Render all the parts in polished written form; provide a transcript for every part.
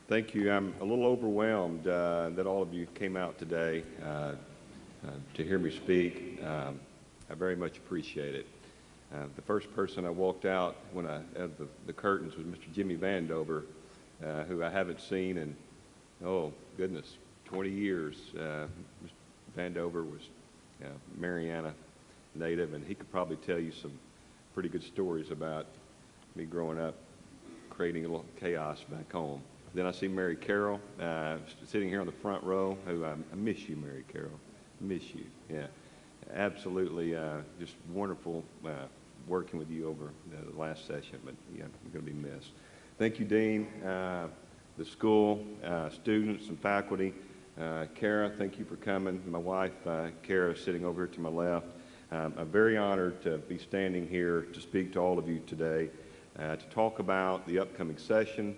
Thank you. I'm a little overwhelmed that all of you came out today to hear me speak. I very much appreciate it. The first person I walked out when the curtains was Mr. Jimmy Vandover, who I haven't seen in, oh goodness, 20 years. Mr. Vandover was Mariana native, and he could probably tell you some pretty good stories about me growing up, creating a little chaos back home. Then I see Mary Carroll sitting here on the front row, who I miss you, Mary Carroll. Miss you, yeah. Absolutely just wonderful working with you over the last session, but yeah, I'm going to be missed. Thank you, Dean, the school, students and faculty. Kara, thank you for coming. My wife, Kara, is sitting over here to my left. I'm very honored to be standing here to speak to all of you today, to talk about the upcoming session,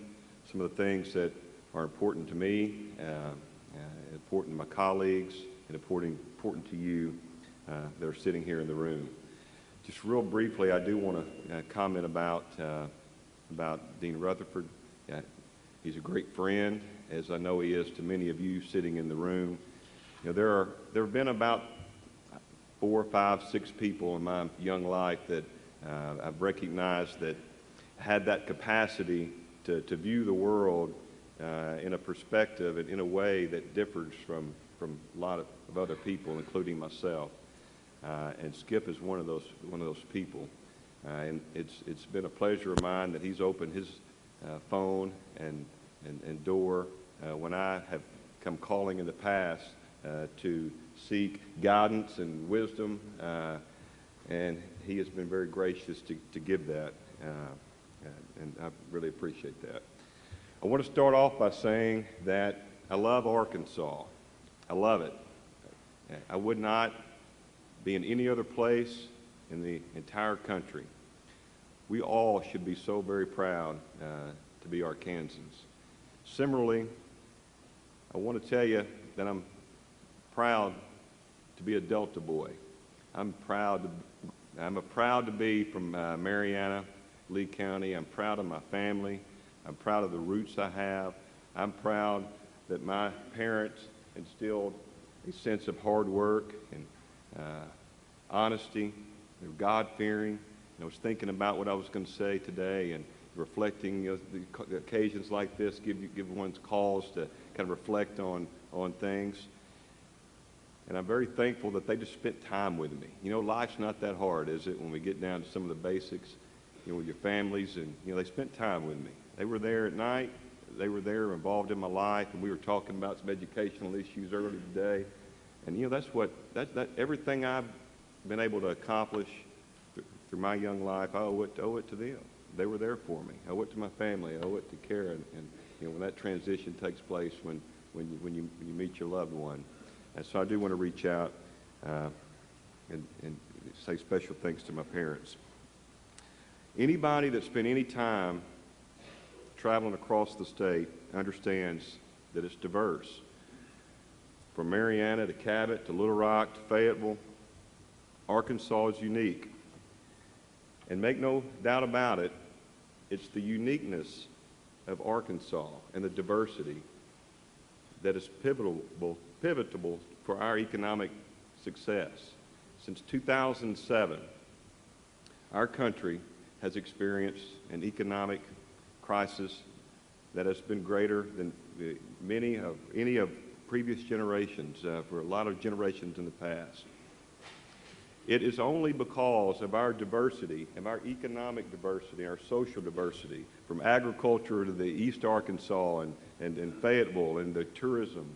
some of the things that are important to me, important to my colleagues, and important to you that are sitting here in the room. Just real briefly, I do want to comment about Dean Rutherford. He's a great friend, as I know he is to many of you sitting in the room. You know, there have been about 4, 5, 6 people in my young life that I've recognized that had that capacity to view the world in a perspective and in a way that differs from a lot of other people, including myself. And Skip is one of those people. And it's been a pleasure of mine that he's opened his phone and door when I have come calling in the past to seek guidance and wisdom, and he has been very gracious to give that. And I really appreciate that. I want to start off by saying that I love Arkansas. I love it. I would not be in any other place in the entire country. We all should be so very proud to be Arkansans. Similarly, I want to tell you that I'm proud to be a Delta boy. I'm proud to be from Mariana, Lee County. I'm proud of my family. I'm proud of the roots I have. I'm proud that my parents instilled a sense of hard work and honesty. They're God-fearing. I was thinking about what I was going to say today and reflecting. The occasions like this give one's cause to kind of reflect on things. And I'm very thankful that they just spent time with me. You know, life's not that hard, is it, when we get down to some of the basics, you know, with your families, and, you know, they spent time with me. They were there at night. They were there involved in my life, and we were talking about some educational issues earlier today. And, you know, that everything I've been able to accomplish through my young life, I owe it to them. They were there for me. I owe it to my family. I owe it to Karen. And you know, when that transition takes place, when you meet your loved one. And so I do want to reach out and say special thanks to my parents. Anybody that spent any time traveling across the state understands that it's diverse. From Mariana to Cabot to Little Rock to Fayetteville, Arkansas is unique. And make no doubt about it, it's the uniqueness of Arkansas and the diversity that is pivotal for our economic success. Since 2007, our country has experienced an economic crisis that has been greater than any of previous generations, for a lot of generations in the past. It is only because of our diversity, of our economic diversity, our social diversity, from agriculture to the East Arkansas and Fayetteville and the tourism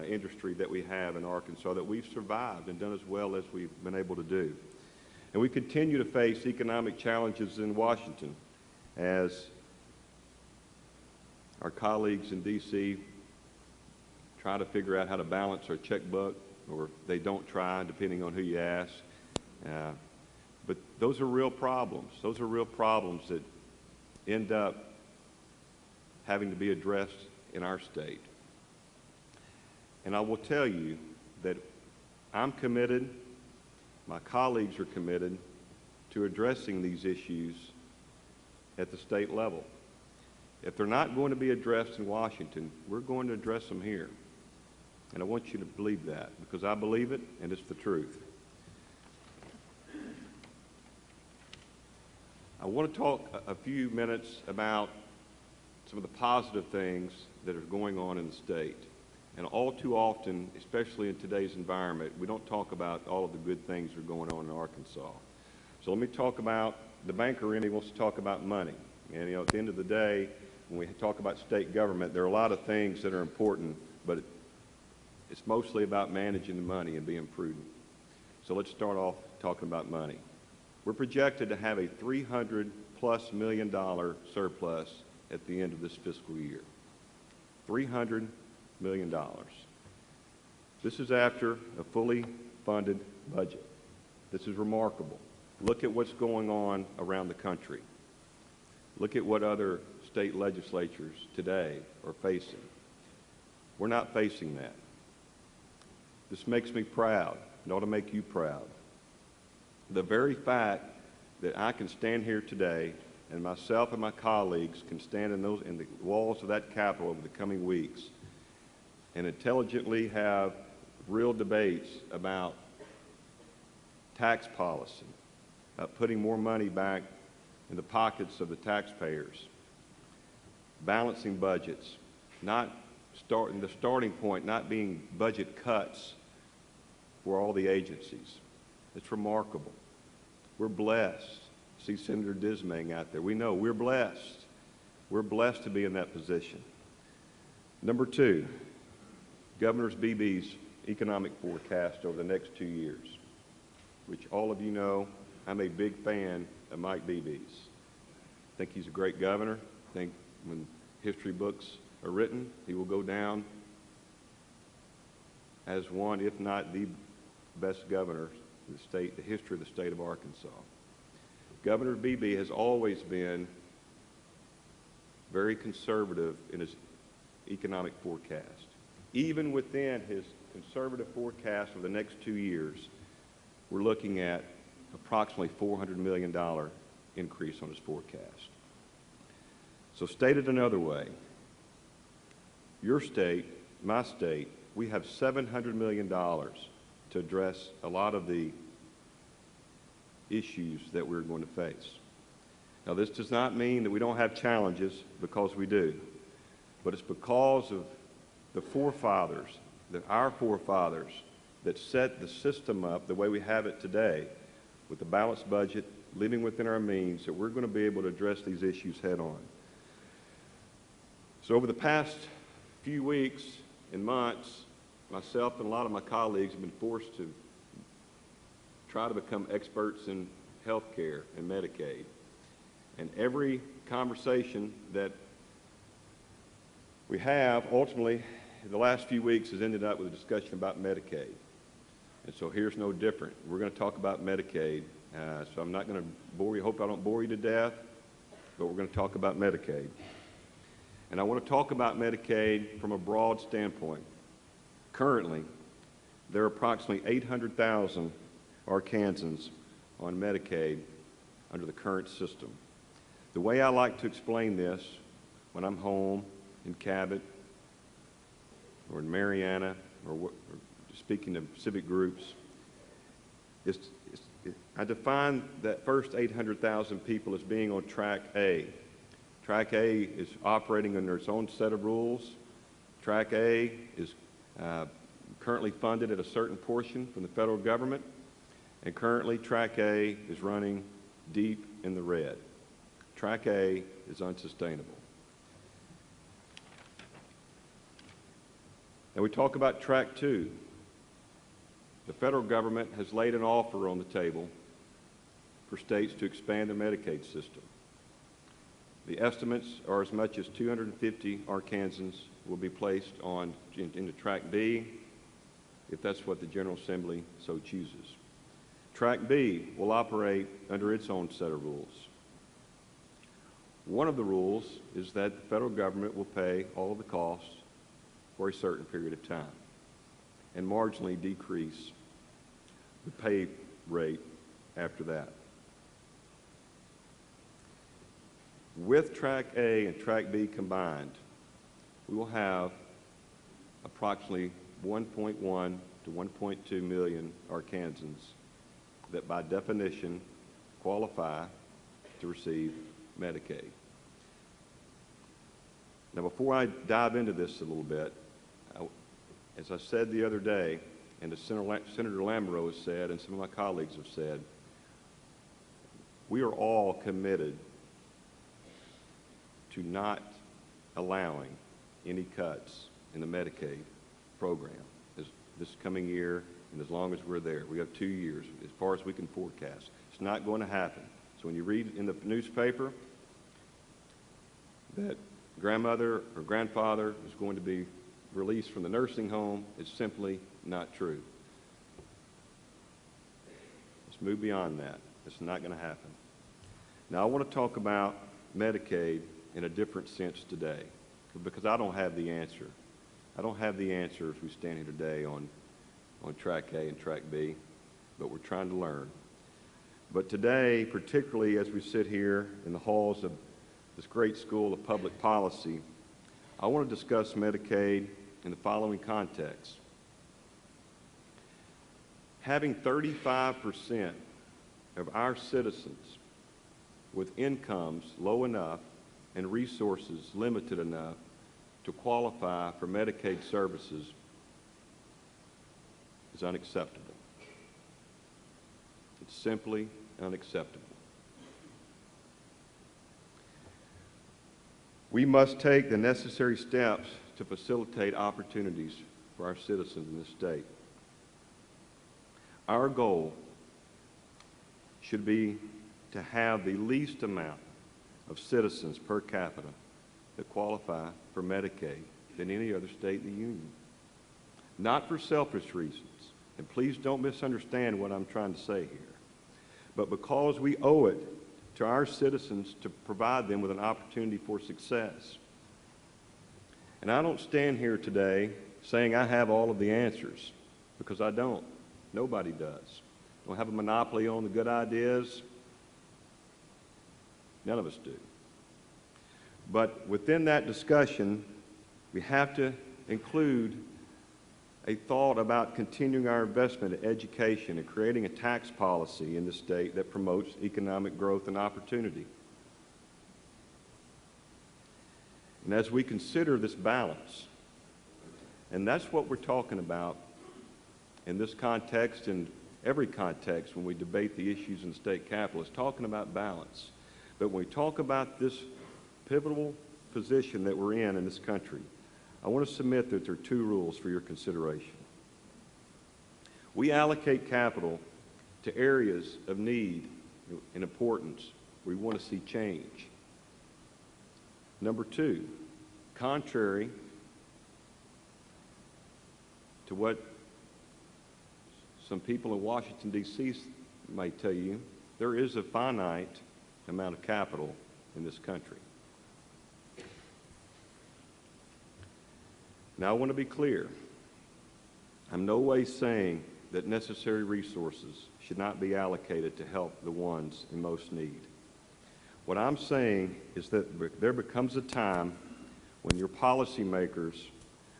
industry that we have in Arkansas, that we've survived and done as well as we've been able to do. And we continue to face economic challenges in Washington as our colleagues in D.C. try to figure out how to balance our checkbook, or they don't try, depending on who you ask. But those are real problems. Those are real problems that end up having to be addressed in our state. And I will tell you that I'm committed, my colleagues are committed to addressing these issues at the state level. If they're not going to be addressed in Washington, we're going to address them here. And I want you to believe that, because I believe it, and it's the truth. I want to talk a few minutes about some of the positive things that are going on in the state. And all too often, especially in today's environment, we don't talk about all of the good things that are going on in Arkansas. So let me talk about, the banker in me wants to talk about money. And at the end of the day, when we talk about state government, there are a lot of things that are important, but it's mostly about managing the money and being prudent. So let's start off talking about money. We're projected to have a $300+ million surplus at the end of this fiscal year. $300 million. This is after a fully funded budget. This is remarkable. Look at what's going on around the country. Look at what other state legislatures today are facing. We're not facing that. This makes me proud. It ought to make you proud. The very fact that I can stand here today, and myself and my colleagues can stand in the walls of that Capitol over the coming weeks and intelligently have real debates about tax policy, about putting more money back in the pockets of the taxpayers, balancing budgets, the starting point not being budget cuts for all the agencies. It's remarkable. We're blessed. See Senator Dismang out there. We know we're blessed. We're blessed to be in that position. Number two, Governor Beebe's economic forecast over the next 2 years, which all of you know I'm a big fan of Mike Beebe's. I think he's a great governor. I think when history books are written, he will go down as one, if not the best governor in the history of the state of Arkansas. Governor Beebe has always been very conservative in his economic forecast. Even within his conservative forecast for the next 2 years, we're looking at approximately $400 million increase on his forecast. So stated another way, your state, my state, we have $700 million to address a lot of the issues that we're going to face. Now, this does not mean that we don't have challenges, because we do, but it's because of the forefathers, our forefathers, that set the system up the way we have it today, with a balanced budget, living within our means, that we're going to be able to address these issues head on. So over the past few weeks and months, myself and a lot of my colleagues have been forced to try to become experts in health care and Medicaid. And every conversation that we have, ultimately, in the last few weeks has ended up with a discussion about Medicaid. And so here's no different. We're going to talk about Medicaid. So I'm not going to bore you. Hope I don't bore you to death, but we're going to talk about Medicaid. And I want to talk about Medicaid from a broad standpoint. Currently, there are approximately 800,000 Arkansans on Medicaid under the current system. The way I like to explain this when I'm home in Cabot or in Mariana or speaking to civic groups, I define that first 800,000 people as being on Track A. Track A is operating under its own set of rules. Track A is currently funded at a certain portion from the federal government, and currently Track A is running deep in the red. Track A is unsustainable. And we talk about Track 2. The federal government has laid an offer on the table for states to expand their Medicaid system. The estimates are as much as 250 Arkansans will be placed into Track B, if that's what the General Assembly so chooses. Track B will operate under its own set of rules. One of the rules is that the federal government will pay all of the costs for a certain period of time and marginally decrease the pay rate after that. with Track A and Track B combined, we will have approximately 1.1 to 1.2 million Arkansans that by definition qualify to receive Medicaid. Now, before I dive into this a little bit, as I said the other day, and as Senator Lamoureux has said, and some of my colleagues have said, we are all committed to not allowing any cuts in the Medicaid program this coming year and as long as we're there. We have 2 years as far as we can forecast. It's not going to happen. So when you read in the newspaper that grandmother or grandfather is going to be released from the nursing home, it's simply not true. Let's move beyond that. It's not going to happen. Now, I want to talk about Medicaid in a different sense today, because I don't have the answer. I don't have the answer as we stand here today on Track A and Track B, but we're trying to learn. But today, particularly as we sit here in the halls of this great school of public policy, I want to discuss Medicaid in the following context. Having 35% of our citizens with incomes low enough and resources limited enough to qualify for Medicaid services is unacceptable. It's simply unacceptable. We must take the necessary steps to facilitate opportunities for our citizens in this state. Our goal should be to have the least amount of citizens per capita that qualify for Medicaid than any other state in the Union. Not for selfish reasons, and please don't misunderstand what I'm trying to say here, but because we owe it to our citizens to provide them with an opportunity for success. And I don't stand here today saying I have all of the answers, because I don't. Nobody does. I don't have a monopoly on the good ideas. None of us do. But within that discussion, we have to include a thought about continuing our investment in education and creating a tax policy in the state that promotes economic growth and opportunity. And as we consider this balance, and that's what we're talking about in this context and every context when we debate the issues in the state capitol, is talking about balance. But when we talk about this pivotal position that we're in this country, I want to submit that there are two rules for your consideration. We allocate capital to areas of need and importance where we want to see change. Number two, contrary to what some people in Washington, D.C. might tell you, there is a finite amount of capital in this country. Now, I want to be clear. I'm no way saying that necessary resources should not be allocated to help the ones in most need. What I'm saying is that there becomes a time when your policymakers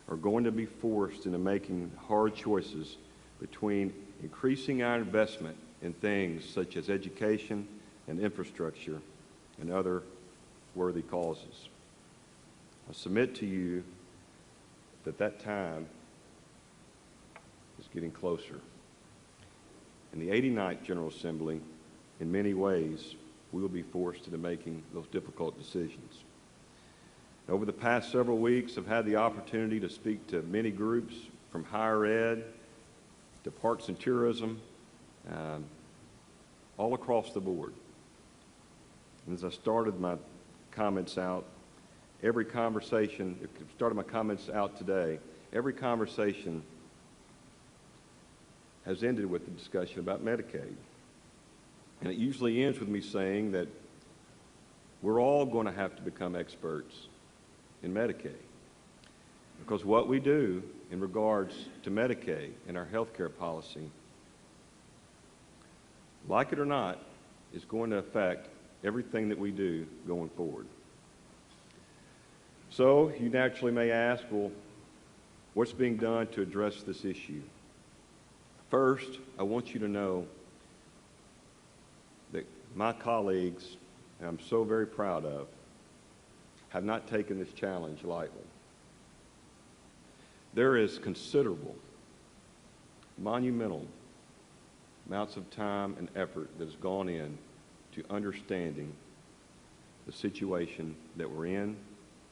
are going to be forced into making hard choices between increasing our investment in things such as education and infrastructure and other worthy causes. I submit to you that time is getting closer. In the 89th General Assembly, in many ways, we will be forced into making those difficult decisions. Over the past several weeks, I've had the opportunity to speak to many groups from higher ed to parks and tourism, all across the board. And as I started my comments out, every conversation has ended with the discussion about Medicaid. And it usually ends with me saying that we're all going to have to become experts in Medicaid. Because what we do in regards to Medicaid and our health care policy, like it or not, is going to affect everything that we do going forward. So you naturally may ask, well, what's being done to address this issue? First, I want you to know that my colleagues, and I'm so very proud of, have not taken this challenge lightly. There is considerable, monumental amounts of time and effort that has gone in to understanding the situation that we're in,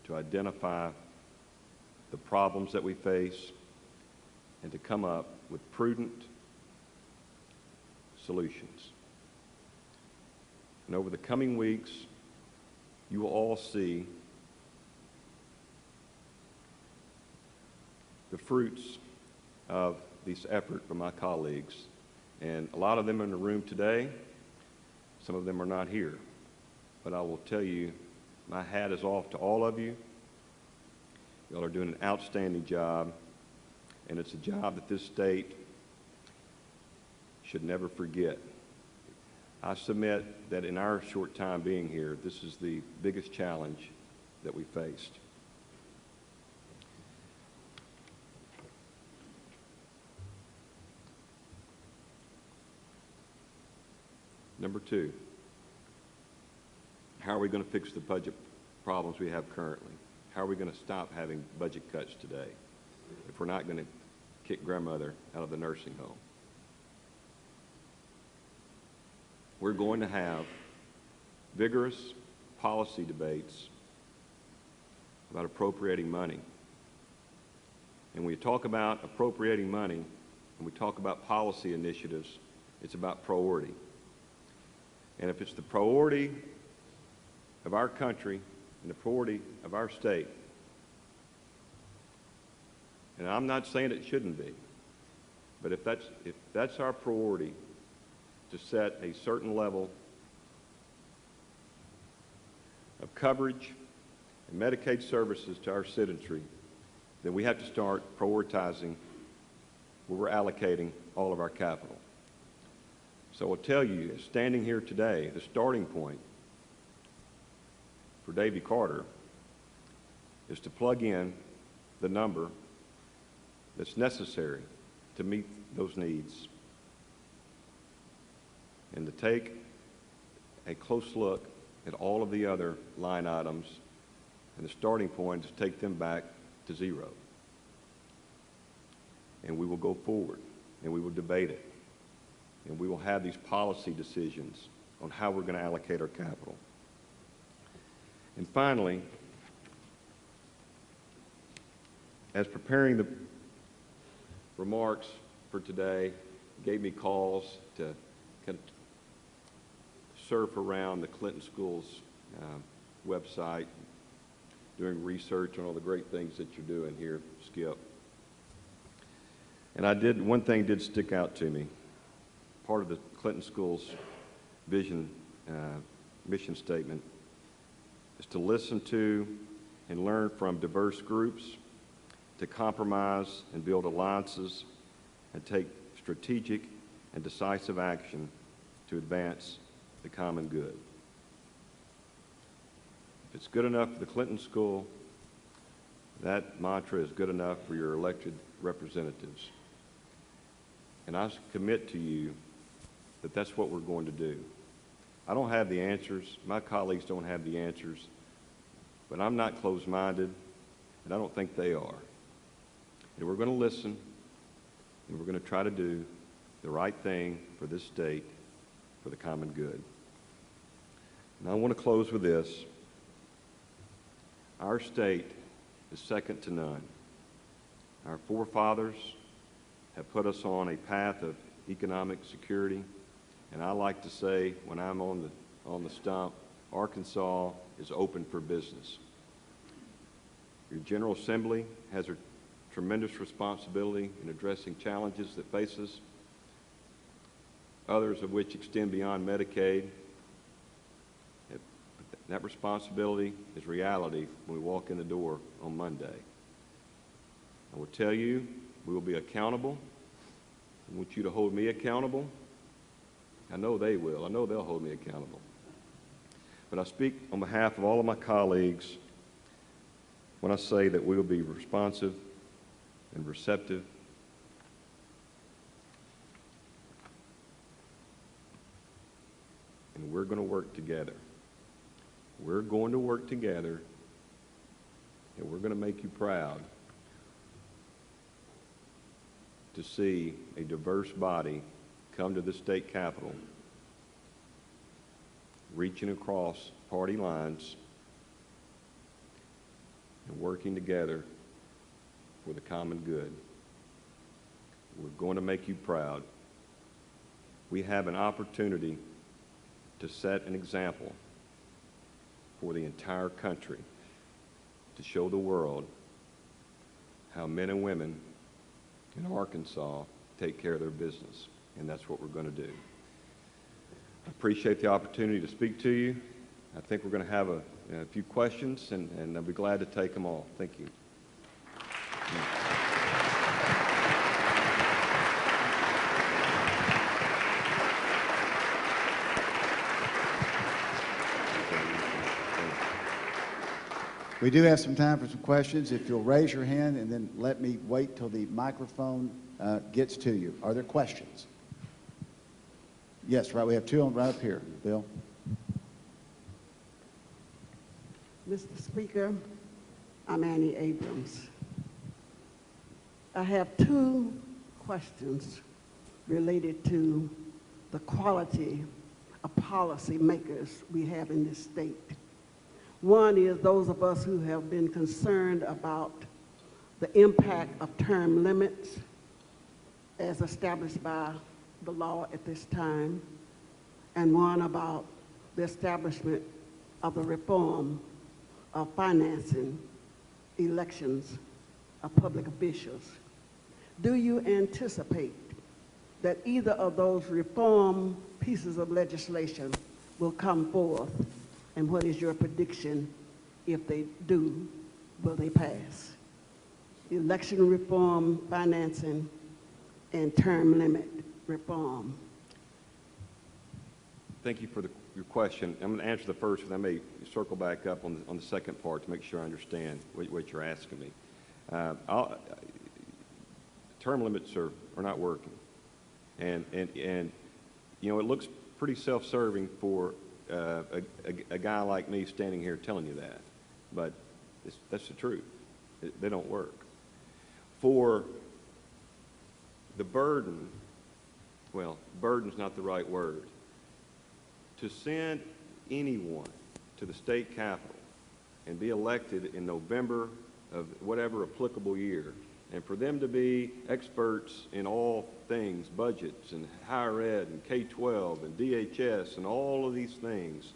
to identify the problems that we face, and to come up with prudent solutions. And over the coming weeks, you will all see the fruits of this effort from my colleagues. And a lot of them are in the room today. Some of them are not here. But I will tell you, my hat is off to all of you. Y'all are doing an outstanding job. And it's a job that this state should never forget. I submit that in our short time being here, this is the biggest challenge that we faced. Number two, how are we going to fix the budget problems we have currently? How are we going to stop having budget cuts today if we're not going to kick grandmother out of the nursing home? We're going to have vigorous policy debates about appropriating money. And when we talk about appropriating money and we talk about policy initiatives, it's about priority. And if it's the priority of our country and the priority of our state, and I'm not saying it shouldn't be, but if that's our priority, to set a certain level of coverage and Medicaid services to our citizenry, then we have to start prioritizing where we're allocating all of our capital. So I'll tell you, standing here today, the starting point for Davy Carter is to plug in the number that's necessary to meet those needs and to take a close look at all of the other line items, and the starting point is to take them back to zero. And we will go forward, and we will debate it, and we will have these policy decisions on how we're going to allocate our capital. And finally, as preparing the remarks for today, gave me calls to kind of surf around the Clinton School's website, doing research on all the great things that you're doing here, Skip. And one thing did stick out to me. Part of the Clinton School's vision, mission statement is to listen to and learn from diverse groups, to compromise and build alliances, and take strategic and decisive action to advance the common good. If it's good enough for the Clinton School, that mantra is good enough for your elected representatives. And I commit to you that that's what we're going to do. I don't have the answers. My colleagues don't have the answers. But I'm not closed-minded, and I don't think they are. And we're going to listen, and we're going to try to do the right thing for this state, for the common good. And I want to close with this. Our state is second to none. Our forefathers have put us on a path of economic security, and I like to say, when I'm on the stump, Arkansas is open for business. Your General Assembly has a tremendous responsibility in addressing challenges that face us, others of which extend beyond Medicaid. That responsibility is reality when we walk in the door on Monday. I will tell you, we will be accountable. I want you to hold me accountable. I know they will. I know they'll hold me accountable. but I speak on behalf of all of my colleagues when I say that we will be responsive and receptive and we're going to work together. We're going to work together, and we're going to make you proud to see a diverse body come to the state capitol, reaching across party lines and working together for the common good. We're going to make you proud. We have an opportunity to set an example for the entire country, to show the world how men and women in Arkansas take care of their business, and that's what we're going to do. I appreciate the opportunity to speak to you. I think we're going to have a few questions, and I'll be glad to take them all. Thank you. We do have some time for some questions. If you'll raise your hand and then let me wait till the microphone gets to you. Are there questions? Yes, right. We have two right up here. Bill. Mr. Speaker, I'm Annie Abrams. I have two questions related to the quality of policy makers we have in this state. One is those of us who have been concerned about the impact of term limits as established by the law at this time, and one about the establishment of the reform of financing elections of public officials. Do you anticipate that either of those reform pieces of legislation will come forth? And what is your prediction if they do? Will they pass? Election reform, financing, and term limit reform. Thank you for your question. I'm going to answer the first, and I may circle back up on the second part to make sure I understand what you're asking me. Term limits are not working, and you know, it looks pretty self-serving for a guy like me standing here telling you that, but that's the truth. They don't work. For the burden, well, burden's not the right word. To send anyone to the state capitol and be elected in November of whatever applicable year, and for them to be experts in all things, budgets and higher ed and K-12 and DHS and all of these things,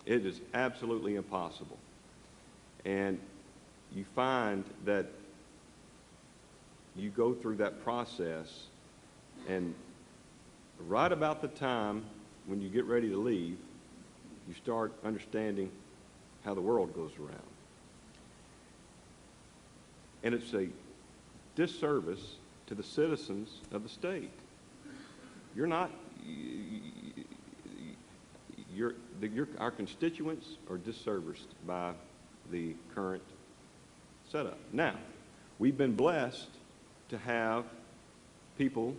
it is absolutely impossible. And you find that you go through that process, and right about the time when you get ready to leave, you start understanding how the world goes around. And it's a disservice to the citizens of the state. Our constituents are disserviced by the current setup. Now, we've been blessed to have people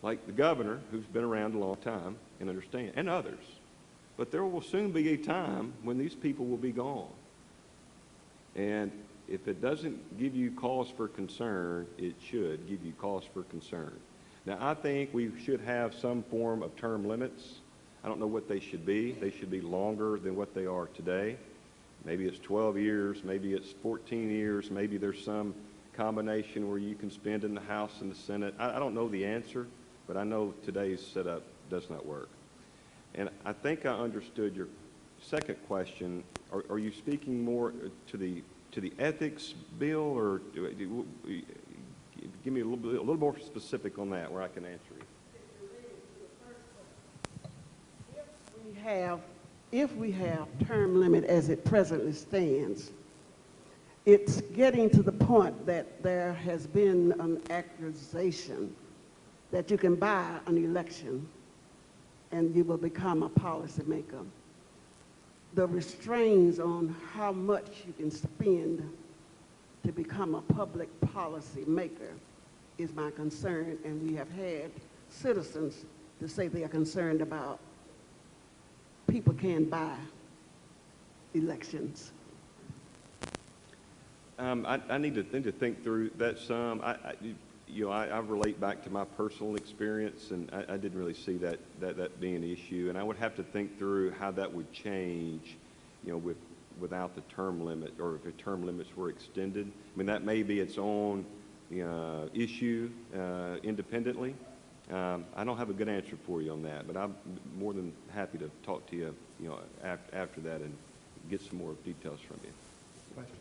like the governor, who's been around a long time and understand, and others. But there will soon be a time when these people will be gone. And if it doesn't give you cause for concern, it should give you cause for concern. Now, I think we should have some form of term limits. I don't know what they should be. They should be longer than what they are today. Maybe it's 12 years, maybe it's 14 years, maybe there's some combination where you can spend in the House and the Senate. I don't know the answer, but I know today's setup does not work. And I think I understood your second question. Are you speaking more to the ethics bill, or give me a little more specific on that where I can answer you? If we have term limit as it presently stands, it's getting to the point that there has been an accusation that you can buy an election and you will become a policymaker. the restraints on how much you can spend to become a public policy maker is my concern, and we have had citizens to say they are concerned about people can't buy elections. I need to think through that some. I relate back to my personal experience, and I didn't really see that being an issue. And I would have to think through how that would change, without the term limit, or if the term limits were extended. I mean, that may be its own issue independently. I don't have a good answer for you on that, but I'm more than happy to talk to you, after that and get some more details from you. Questions?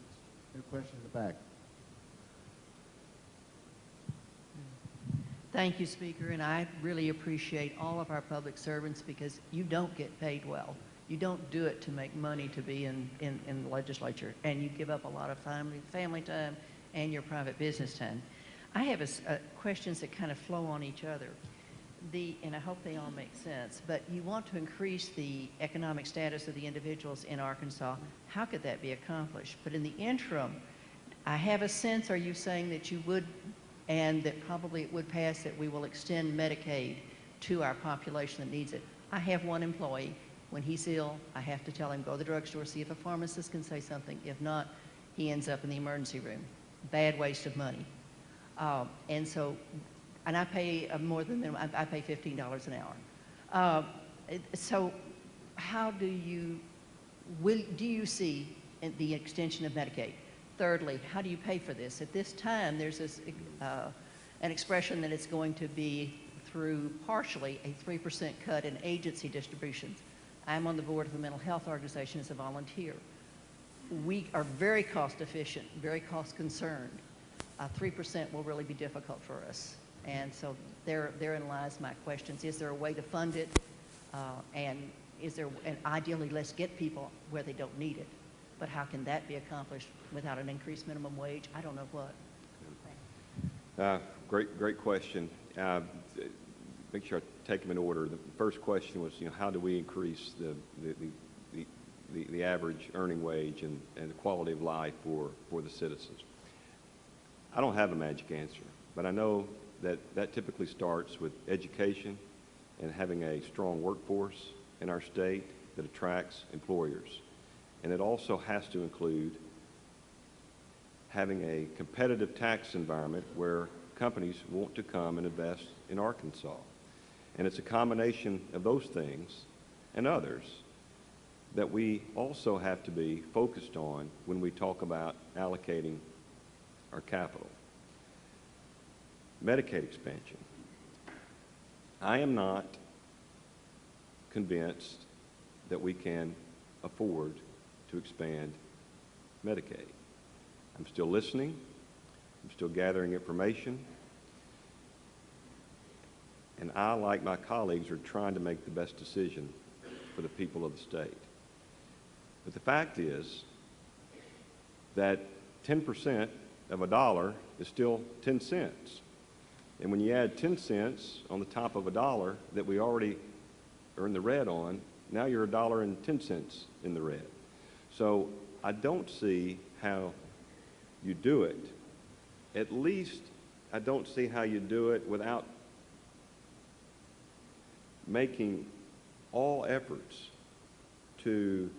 Any questions in the back? Thank you, Speaker, and I really appreciate all of our public servants because you don't get paid well. You don't do it to make money to be in the legislature, and you give up a lot of family time and your private business time. I have questions that kind of flow on each other, and I hope they all make sense, but you want to increase the economic status of the individuals in Arkansas. How could that be accomplished? But in the interim, I have a sense, are you saying that you would, and that probably it would pass, that we will extend Medicaid to our population that needs it? I have one employee. When he's ill, I have to tell him, go to the drugstore, see if a pharmacist can say something. If not, he ends up in the emergency room. Bad waste of money. And I pay more than them. I pay $15 an hour. So how do you see the extension of Medicaid? Thirdly, how do you pay for this? At this time, there's an expression that it's going to be through partially a 3% cut in agency distributions. I'm on the board of a mental health organization as a volunteer. We are very cost efficient, very cost concerned. 3% will really be difficult for us. And so therein lies my questions. Is there a way to fund it? And ideally, let's get people where they don't need it. But how can that be accomplished without an increased minimum wage? I don't know what. Great question. Make sure I take them in order. The first question was, how do we increase the average earning wage and the quality of life for the citizens? I don't have a magic answer, but I know that typically starts with education and having a strong workforce in our state that attracts employers. And it also has to include having a competitive tax environment where companies want to come and invest in Arkansas. And it's a combination of those things and others that we also have to be focused on when we talk about allocating our capital. Medicaid expansion. I am not convinced that we can afford to expand Medicaid. I'm still listening. I'm still gathering information. And I, like my colleagues, are trying to make the best decision for the people of the state. But the fact is that 10% of a dollar is still 10 cents. And when you add 10 cents on the top of a dollar that we already are in the red on, now you're $1.10 in the red. So I don't see how you do it. At least I don't see how you do it without making all efforts to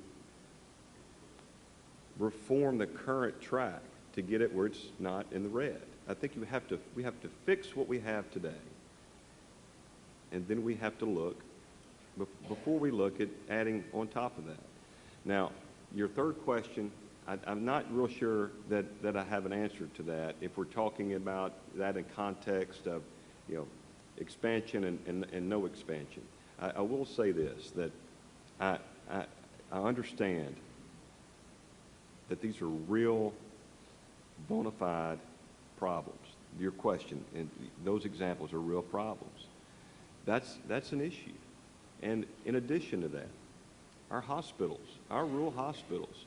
reform the current track to get it where it's not in the red. I think we have to fix what we have today, and then we have to look before we look at adding on top of that. Now, your third question, I'm not real sure that I have an answer to that. If we're talking about that in context of, expansion and no expansion, I will say this, that I understand that these are real, bona fide problems. Your question and those examples are real problems. That's an issue. And in addition to that, our hospitals, our rural hospitals,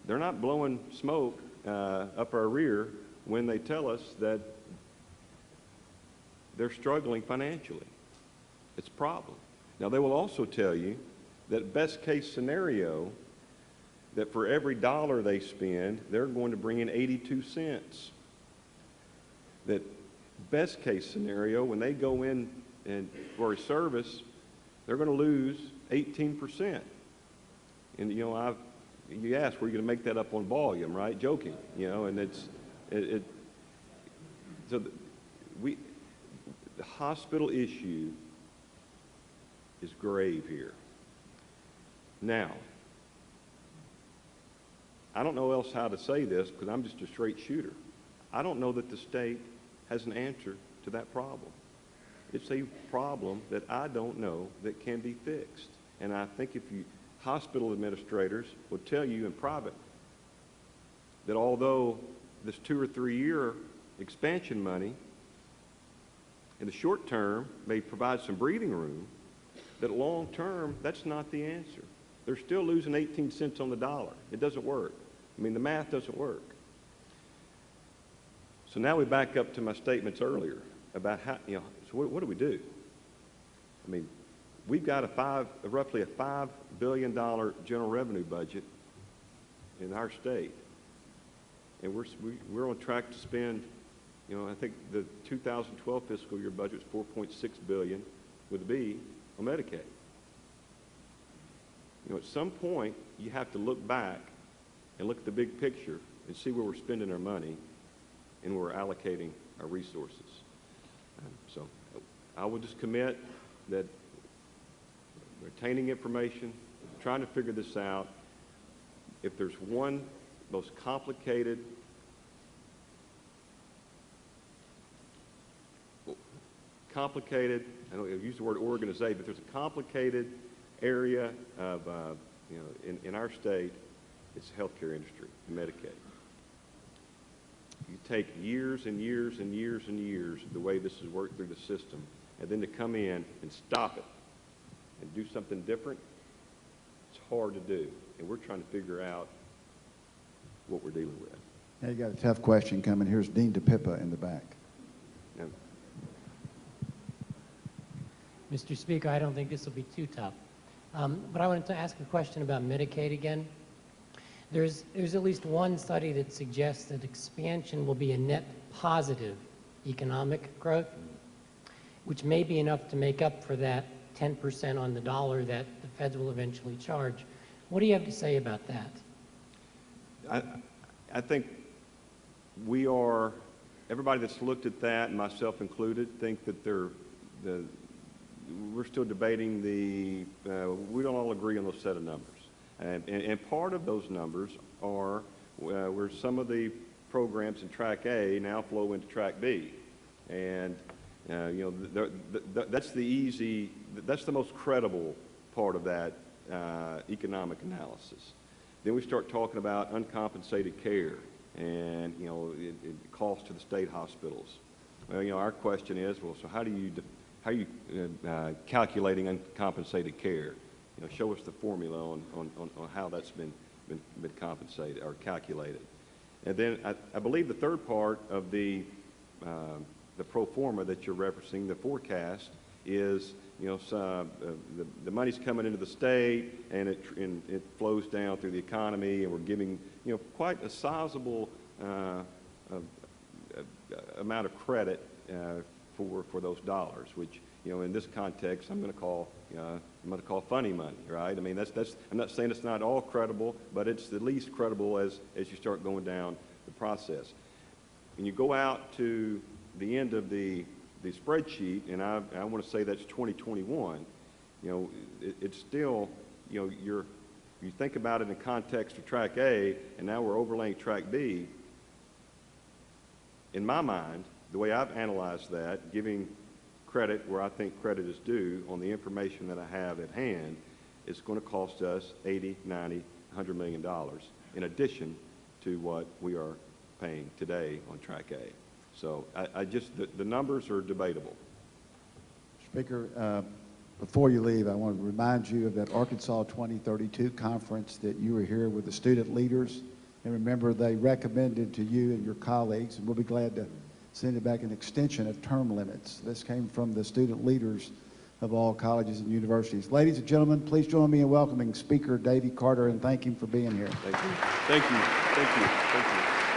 they're not blowing smoke up our rear when they tell us that they're struggling financially. It's a problem. Now, they will also tell you that best case scenario that for every dollar they spend, they're going to bring in 82 cents. That best case scenario, when they go in and for a service, they're going to lose 18%. And you ask, where are you going to make that up on volume, right? Joking, and so the hospital issue is grave here. Now, I don't know else how to say this because I'm just a straight shooter. I don't know that the state has an answer to that problem. It's a problem that I don't know that can be fixed. And I think hospital administrators will tell you in private that although this 2 or 3 year expansion money in the short term may provide some breathing room, that long term, that's not the answer. They're still losing 18 cents on the dollar. It doesn't work. I mean, the math doesn't work. So now we back up to my statements earlier about how, so what do we do? I mean, we've got roughly a $5 billion general revenue budget in our state. And we're on track to spend, I think the 2012 fiscal year budget was $4.6 billion with a B on Medicaid. At some point, you have to look back and look at the big picture and see where we're spending our money and where we're allocating our resources. So I will just commit that we're obtaining information, trying to figure this out. If there's one most complicated I don't use the word organization, but there's a complicated area of, in our state, it's the healthcare industry, Medicaid. You take years and years and years and years the way this has worked through the system, and then to come in and stop it and do something different, it's hard to do. And we're trying to figure out what we're dealing with. Now you got a tough question coming. Here's Dean DePippa in the back. Now, Mr. Speaker, I don't think this will be too tough. But I wanted to ask a question about Medicaid again. There's at least one study that suggests that expansion will be a net positive economic growth, which may be enough to make up for that 10% on the dollar that the feds will eventually charge. What do you have to say about that? I think everybody that's looked at that, and myself included, think that we're still debating we don't all agree on those set of numbers. And part of those numbers are where some of the programs in Track A now flow into Track B. And, that's the most credible part of that economic analysis. Then we start talking about uncompensated care and, it costs to the state hospitals. Well, our question is, well, so how are you calculating uncompensated care? Show us the formula on how that's been compensated or calculated. And then I believe the third part of the pro forma that you're referencing, the forecast, is the money's coming into the state and it flows down through the economy, and we're giving quite a sizable amount of credit for those dollars, which in this context I'm going to call funny money, right? I mean I'm not saying it's not all credible, but it's the least credible as you start going down the process. When you go out to the end of the spreadsheet, and I want to say that's 2021, it's still, you think about it in context of Track A, and now we're overlaying Track B. In my mind, the way I've analyzed that, giving credit where I think credit is due on the information that I have at hand, it's going to cost us $80, $90, $100 million in addition to what we are paying today on Track A. So the numbers are debatable. Speaker, before you leave, I want to remind you of that Arkansas 2032 conference that you were here with the student leaders. And remember, they recommended to you and your colleagues, and we'll be glad to send it back, an extension of term limits. This came from the student leaders of all colleges and universities. Ladies and gentlemen, please join me in welcoming Speaker Davy Carter and thank him for being here. Thank you. Thank you. Thank you. Thank you.